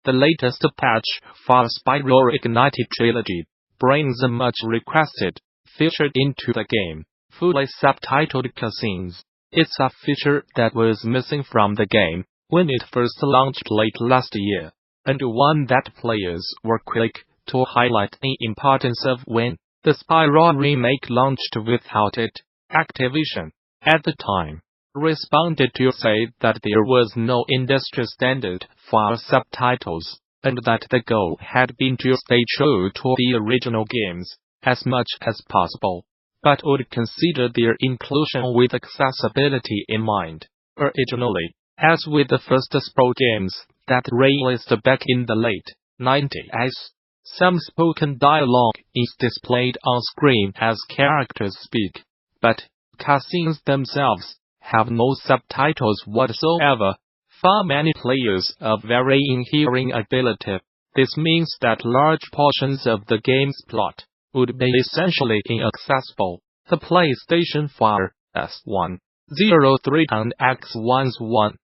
The latest patch for Spyro Reignited Trilogy brings a much-requested feature into the game: fully subtitled cutscenes. It's a feature that was missing from the game when it first launched late last year, and one that players were quick to highlight the importance of when the Spyro remake launched without it. Activision, at the time, responded to say that there was no industry standard for subtitles, and that the goal had been to stay true to the original games as much as possible, but would consider their inclusion with accessibility in mind. Originally, as with the first Spyro games that released back in the late 90s, some spoken dialogue is displayed on screen as characters speak, but cutscenes themselves have no subtitles whatsoever. For many players of varying hearing ability, this means that large portions of the game's plot would be essentially inaccessible. The PlayStation 4, S103 and X1102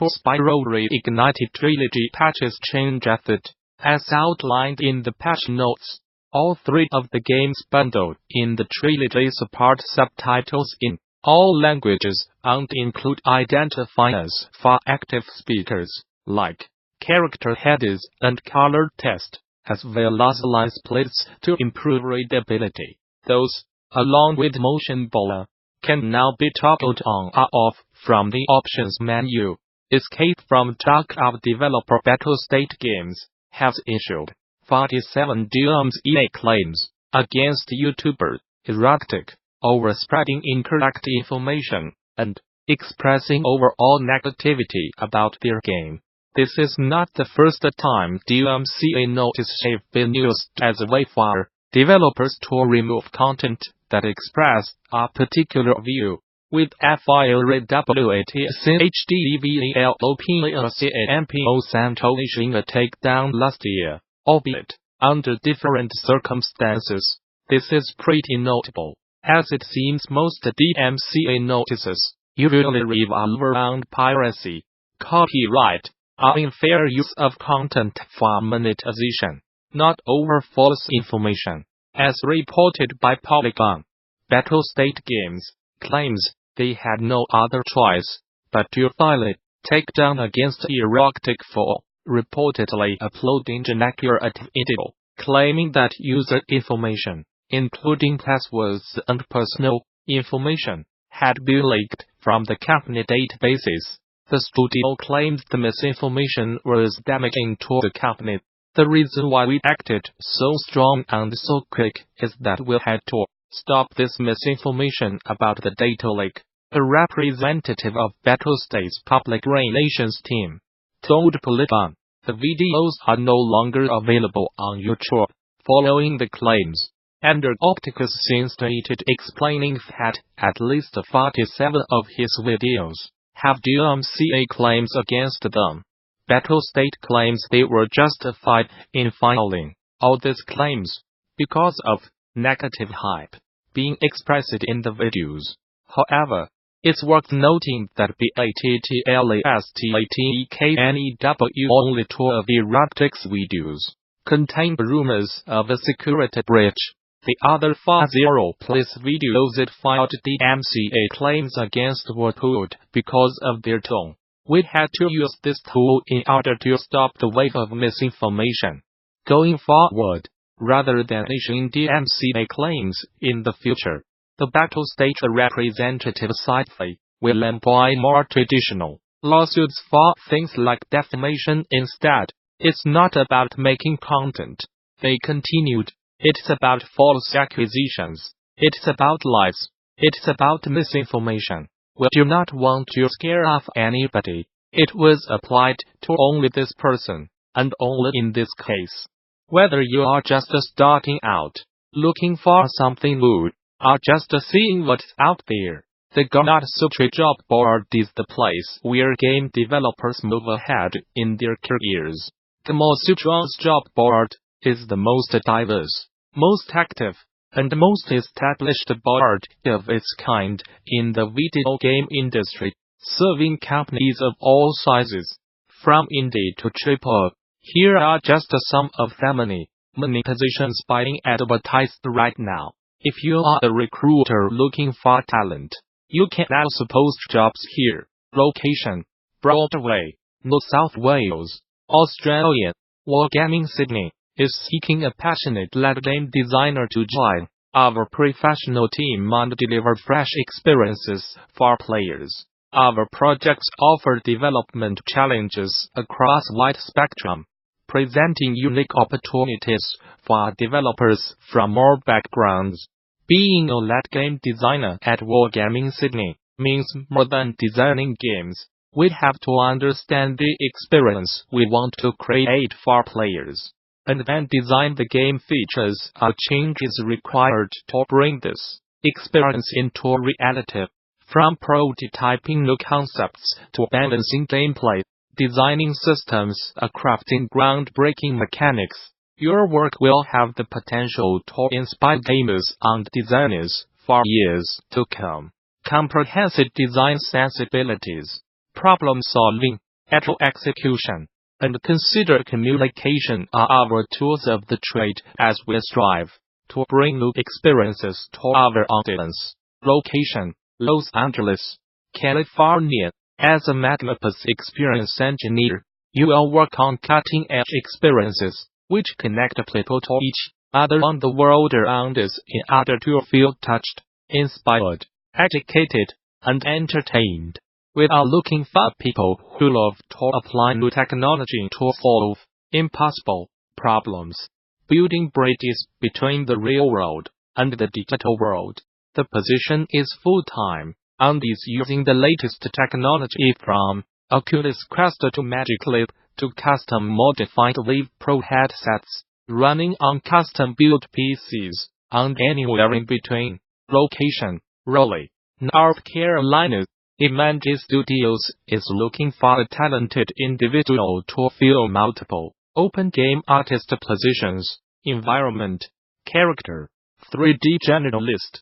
Spyro Reignited Trilogy patches change effort, as outlined in the patch notes. All three of the games bundled in the trilogy support subtitles in all languages and include identifiers for active speakers, like character headers and color text, as well as line splits to improve readability. Those, along with motion blur, can now be toggled on or off from the options menu. Escape from Tarkov developer Battlestate Games has issued 47 DMCA claims against YouTuber Erratic over spreading incorrect information and expressing overall negativity about their game. This is not the first time DMCA notices have been used as a way for developers to remove content that express a particular view, with FIRAWATCHDEVELOPERCAMPO Santo issuing a takedown last year, albeit under different circumstances. This is pretty notable, as it seems most DMCA notices usually revolve around piracy, copyright, or unfair use of content for monetization, not over false information. As reported by Polygon, Battlestate Games claims they had no other choice but to file a takedown against Erratic for reportedly uploading inaccurate info, claiming that user information, including passwords and personal information, had been leaked from the company databases. The studio claimed the misinformation was damaging to the company. The reason why we acted so strong and so quick is that we had to stop this misinformation about the data leak, a representative of Battlestate's public relations team told Polygon. The videos are no longer available on YouTube following the claims, and Opticus since stated explaining that at least 47 of his videos have DMCA claims against them. Battlestate claims they were justified in filing all these claims because of negative hype being expressed in the videos. However, it's worth noting that BATTLASTATEKNEW only two of Erratic's videos contain rumors of a security breach. The other 40+ videos it filed DMCA claims against were pulled because of their tone. We had to use this tool in order to stop the wave of misinformation. Going forward, rather than issuing DMCA claims in the future, the Battlestate representative slightly will employ more traditional lawsuits for things like defamation instead. It's not about making content, they continued. It's about false accusations. It's about lies. It's about misinformation. We do not want to scare off anybody. It was applied to only this person, and only in this case. Whether you are just starting out, looking for something new, or just seeing what's out there, the Gamasutra job board is the place where game developers move ahead in their careers. Gamasutra's job board is the most diverse, most active, and most established board of its kind in the video game industry, serving companies of all sizes, from indie to AAA. Here are just some of the many positions being advertised right now. If you are a recruiter looking for talent, you can also post jobs here. Location: Broadway, New South Wales, Australia. Wargaming Sydney is seeking a passionate lead game designer to join our professional team and deliver fresh experiences for players. Our projects offer development challenges across a wide spectrum, presenting unique opportunities for developers from all backgrounds. Being a lead game designer at Wargaming Sydney means more than designing games. We have to understand the experience we want to create for players, and then design the game features or changes required to bring this experience into reality. From prototyping new concepts to balancing gameplay, designing systems, or crafting groundbreaking mechanics, your work will have the potential to inspire gamers and designers for years to come. Comprehensive design sensibilities, problem solving, agile execution, and considered communication are our tools of the trade as we strive to bring new experiences to our audience. Location: Los Angeles, California. As a Magnapus experience engineer, you will work on cutting-edge experiences which connect people to each other on the world around us in order to feel touched, inspired, educated, and entertained. We are looking for people who love to apply new technology to solve impossible problems, building bridges between the real world and the digital world. The position is full-time and is using the latest technology from Oculus Quest to Magic Leap to custom-modified Vive Pro headsets, running on custom-built PCs, and anywhere in between. Location: Raleigh, North Carolina. Images Studios is looking for a talented individual to fill multiple open game artist positions. Environment: Character, 3D Generalist.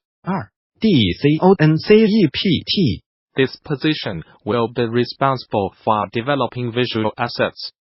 DCONCEPT. This position will be responsible for developing visual assets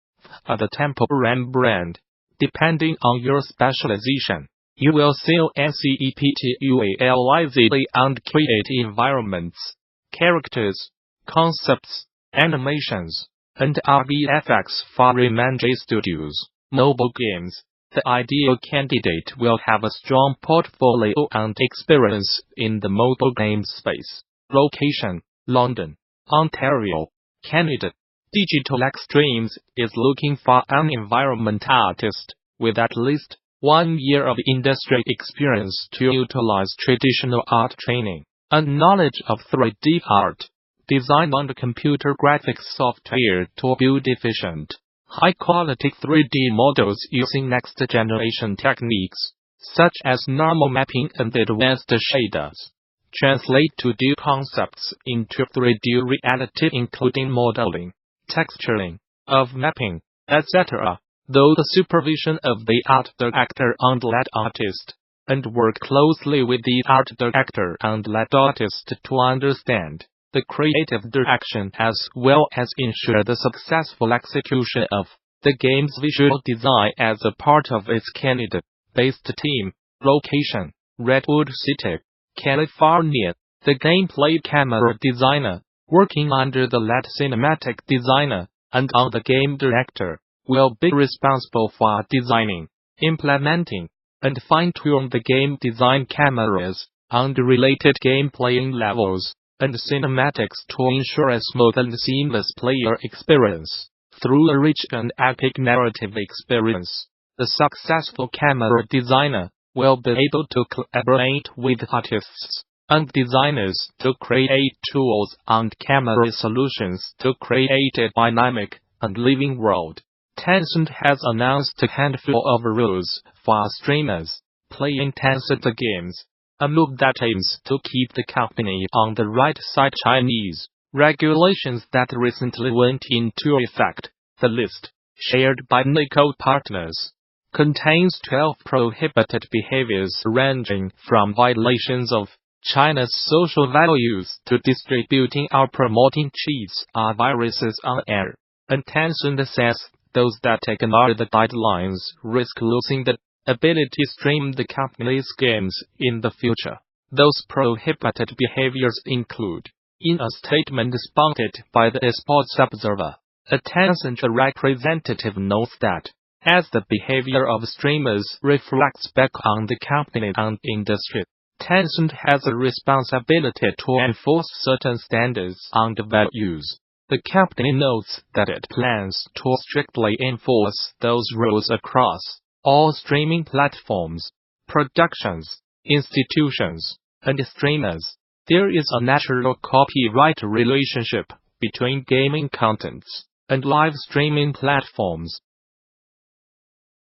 for the temporary brand. Depending on your specialization, you will sell conceptualize and create environments, characters, concepts, animations, and RVFX for Image Studios. Mobile games. The ideal candidate will have a strong portfolio and experience in the mobile game space. Location: London, Ontario, Canada. Digital Extremes is looking for an environment artist with at least 1 year of industry experience to utilize traditional art training and knowledge of 3D art, design and computer graphics software to build efficient, high-quality 3D models using next-generation techniques, such as normal mapping and advanced shaders. Translate 2D concepts into 3D reality including modeling, texturing, of mapping, etc., though the supervision of the art director and lead artist, and work closely with the art director and lead artist to understand the creative direction as well as ensure the successful execution of the game's visual design as a part of its Canada-based team. Location: Redwood City, California. The gameplay camera designer, working under the lead cinematic designer and on the game director, will be responsible for designing, implementing, and fine-tune the game design cameras and related gameplaying levels and cinematics to ensure a smooth and seamless player experience. Through a rich and epic narrative experience, the successful camera designer will be able to collaborate with artists and designers to create tools and camera solutions to create a dynamic and living world. Tencent has announced a handful of rules for streamers playing Tencent games, a move that aims to keep the company on the right side. Chinese regulations that recently went into effect. The list, shared by Nico Partners, contains 12 prohibited behaviors ranging from violations of China's social values to distributing or promoting cheats or viruses on air. And Tencent says Those that ignore the guidelines risk losing the ability to stream the company's games in the future. Those prohibited behaviors include, in a statement spotted by the Esports Observer, a Tencent representative notes that, as the behavior of streamers reflects back on the company and industry, Tencent has a responsibility to enforce certain standards and values. The company notes that it plans to strictly enforce those rules across all streaming platforms, productions, institutions, and streamers. There is a natural copyright relationship between gaming contents and live streaming platforms.